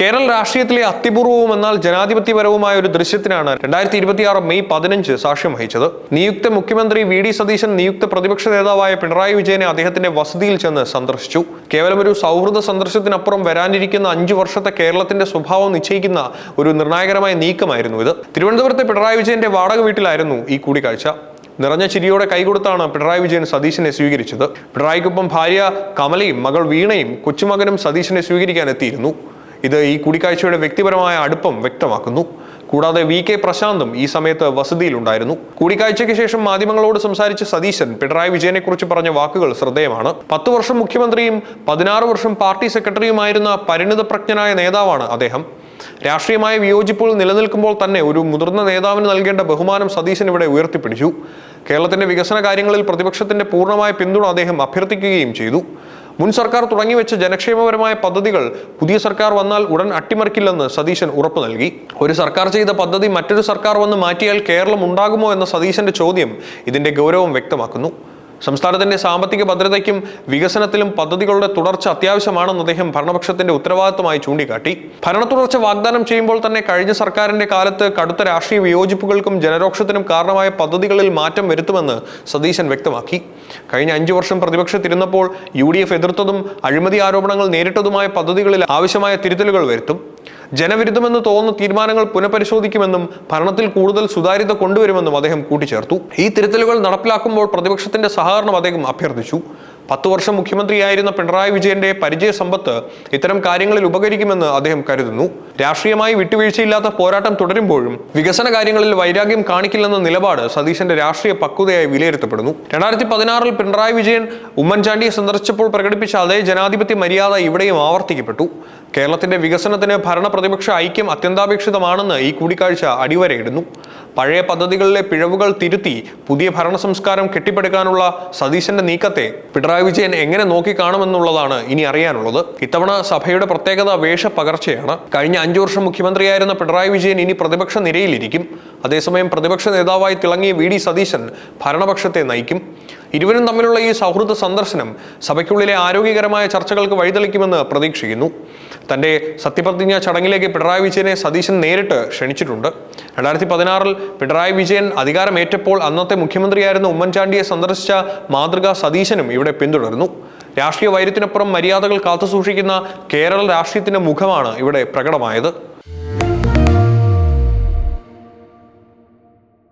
കേരള രാഷ്ട്രീയത്തിലെ അത്യപൂർവവും എന്നാൽ ജനാധിപത്യപരവുമായ ഒരു ദൃശ്യത്തിനാണ് 2026 മെയ് 15 സാക്ഷ്യം വഹിച്ചത്. നിയുക്ത മുഖ്യമന്ത്രി വി.ഡി. സതീശൻ നിയുക്ത പ്രതിപക്ഷ നേതാവായ പിണറായി വിജയനെ അദ്ദേഹത്തിന്റെ വസതിയിൽ ചെന്ന് സന്ദർശിച്ചു. കേവലം ഒരു സൗഹൃദ സന്ദർശനത്തിനപ്പുറം വരാനിരിക്കുന്ന 5 വർഷത്തെ കേരളത്തിന്റെ സ്വഭാവം നിശ്ചയിക്കുന്ന ഒരു നിർണായകമായ നീക്കമായിരുന്നു ഇത്. തിരുവനന്തപുരത്തെ പിണറായി വിജയന്റെ വാടക വീട്ടിലായിരുന്നു ഈ കൂടിക്കാഴ്ച. നിറഞ്ഞ ചിരിയോടെ കൈകൊടുത്താണ് പിണറായി വിജയൻ സതീശനെ സ്വീകരിച്ചത്. പിണറായിക്കൊപ്പം ഭാര്യ കമലയും മകൾ വീണയും കൊച്ചുമകനും സതീശനെ സ്വീകരിക്കാൻ എത്തിയിരുന്നു. ഇത് ഈ കൂടിക്കാഴ്ചയുടെ വ്യക്തിപരമായ അടുപ്പം വ്യക്തമാക്കുന്നു. കൂടാതെ വി.കെ. പ്രശാന്തും ഈ സമയത്ത് വസതിയിലുണ്ടായിരുന്നു. കൂടിക്കാഴ്ചയ്ക്ക് ശേഷം മാധ്യമങ്ങളോട് സംസാരിച്ച സതീശൻ പിണറായി വിജയനെ കുറിച്ച് പറഞ്ഞ വാക്കുകൾ ശ്രദ്ധേയമാണ്. 10 വർഷം മുഖ്യമന്ത്രിയും 16 വർഷം പാർട്ടി സെക്രട്ടറിയുമായിരുന്ന പരിണിതപ്രജ്ഞനായ നേതാവാണ് അദ്ദേഹം. രാഷ്ട്രീയമായ വിയോജിപ്പുകൾ നിലനിൽക്കുമ്പോൾ തന്നെ ഒരു മുതിർന്ന നേതാവിന് നൽകേണ്ട ബഹുമാനം സതീശൻ ഇവിടെ ഉയർത്തിപ്പിടിച്ചു. കേരളത്തിന്റെ വികസന കാര്യങ്ങളിൽ പ്രതിപക്ഷത്തിന്റെ പൂർണ്ണമായ പിന്തുണ അദ്ദേഹം അഭ്യർത്ഥിക്കുകയും ചെയ്തു. മുൻ സർക്കാർ തുടങ്ങിവെച്ച ജനക്ഷേമപരമായ പദ്ധതികൾ പുതിയ സർക്കാർ വന്നാൽ ഉടൻ അട്ടിമറിക്കില്ലെന്ന് സതീശൻ ഉറപ്പു നൽകി. ഒരു സർക്കാർ ചെയ്ത പദ്ധതി മറ്റൊരു സർക്കാർ വന്ന് മാറ്റിയാൽ കേരളം ഉണ്ടാകുമോ എന്ന സതീശന്റെ ചോദ്യം ഇതിന്റെ ഗൗരവം വ്യക്തമാക്കുന്നു. സംസ്ഥാനത്തിന്റെ സാമ്പത്തിക ഭദ്രതയ്ക്കും വികസനത്തിലും പദ്ധതികളുടെ തുടർച്ച അത്യാവശ്യമാണെന്ന് അദ്ദേഹം ഭരണപക്ഷത്തിന്റെ ഉത്തരവാദിത്തമായി ചൂണ്ടിക്കാട്ടി. ഭരണ തുടർച്ച വാഗ്ദാനം ചെയ്യുമ്പോൾ തന്നെ കഴിഞ്ഞ സർക്കാരിന്റെ കാലത്ത് കടുത്ത രാഷ്ട്രീയ വിയോജിപ്പുകൾക്കും ജനരോക്ഷത്തിനും കാരണമായ പദ്ധതികളിൽ മാറ്റം വരുത്തുമെന്ന് സതീശൻ വ്യക്തമാക്കി. കഴിഞ്ഞ 5 വർഷം പ്രതിപക്ഷത്തിരുന്നപ്പോൾ UDF എതിർത്തതും അഴിമതി ആരോപണങ്ങൾ നേരിട്ടതുമായ പദ്ധതികളിൽ ആവശ്യമായ തിരുത്തലുകൾ വരുത്തും. ജനവിരുദ്ധമെന്ന് തോന്നുന്ന തീരുമാനങ്ങൾ പുനഃപരിശോധിക്കുമെന്നും ഭരണത്തിൽ കൂടുതൽ സുതാര്യത കൊണ്ടുവരുമെന്നും അദ്ദേഹം കൂട്ടിച്ചേർത്തു. ഈ തിരുത്തലുകൾ നടപ്പിലാക്കുമ്പോൾ പ്രതിപക്ഷത്തിന്റെ സഹകരണം അദ്ദേഹം അഭ്യർത്ഥിച്ചു. 10 വർഷം മുഖ്യമന്ത്രിയായിരുന്ന പിണറായി വിജയന്റെ പരിചയ സമ്പത്ത് ഇത്തരം കാര്യങ്ങളിൽ ഉപകരിക്കുമെന്ന് അദ്ദേഹം കരുതുന്നു. രാഷ്ട്രീയമായി വിട്ടുവീഴ്ചയില്ലാത്ത പോരാട്ടം തുടരുമ്പോഴും വികസന കാര്യങ്ങളിൽ വൈരാഗ്യം കാണിക്കില്ലെന്ന നിലപാട് സതീശന്റെ രാഷ്ട്രീയ പക്വതയായി വിലയിരുത്തപ്പെടുന്നു. 2016 പിണറായി വിജയൻ ഉമ്മൻചാണ്ടിയെ സന്ദർശിച്ചപ്പോൾ പ്രകടിപ്പിച്ച അതേ ജനാധിപത്യ മര്യാദ ഇവിടെയും ആവർത്തിക്കപ്പെട്ടു. കേരളത്തിന്റെ വികസനത്തിന് ഭരണ പ്രതിപക്ഷ ഐക്യം അത്യന്താപേക്ഷിതമാണെന്ന് ഈ കൂടിക്കാഴ്ച അടിവരയിടുന്നു. പഴയ പദ്ധതികളിലെ പിഴവുകൾ തിരുത്തി പുതിയ ഭരണ സംസ്കാരം കെട്ടിപ്പടുക്കാനുള്ള സതീശന്റെ നീക്കത്തെ പിണറായി വിജയൻ എങ്ങനെ നോക്കിക്കാണുമെന്നുള്ളതാണ് ഇനി അറിയാനുള്ളത്. ഇത്തവണ സഭയുടെ പ്രത്യേകത വേഷപ്പകർച്ചയാണ്. കഴിഞ്ഞ 5 വർഷം മുഖ്യമന്ത്രിയായിരുന്ന പിണറായി വിജയൻ ഇനി പ്രതിപക്ഷ നിരയിലിരിക്കും. അതേസമയം പ്രതിപക്ഷ നേതാവായി തിളങ്ങിയ വി.ഡി. സതീശൻ ഭരണപക്ഷത്തെ നയിക്കും. ഇരുവരും തമ്മിലുള്ള ഈ സൗഹൃദ സന്ദർശനം സഭയ്ക്കുള്ളിലെ ആരോഗ്യകരമായ ചർച്ചകൾക്ക് വഴിതെളിക്കുമെന്ന് പ്രതീക്ഷിക്കുന്നു. തന്റെ സത്യപ്രതിജ്ഞാ ചടങ്ങിലേക്ക് പിണറായി വിജയനെ സതീശൻ നേരിട്ട് ക്ഷണിച്ചിട്ടുണ്ട്. 2016 പിണറായി വിജയൻ അധികാരമേറ്റപ്പോൾ അന്നത്തെ മുഖ്യമന്ത്രിയായിരുന്ന ഉമ്മൻചാണ്ടിയെ സന്ദർശിച്ച മാതൃക സതീശനും ഇവിടെ പിന്തുടർന്നു. രാഷ്ട്രീയ വൈര്യത്തിനപ്പുറം മര്യാദകൾ കാത്തുസൂക്ഷിക്കുന്ന കേരള രാഷ്ട്രീയത്തിന്റെ മുഖമാണ് ഇവിടെ പ്രകടമായത്.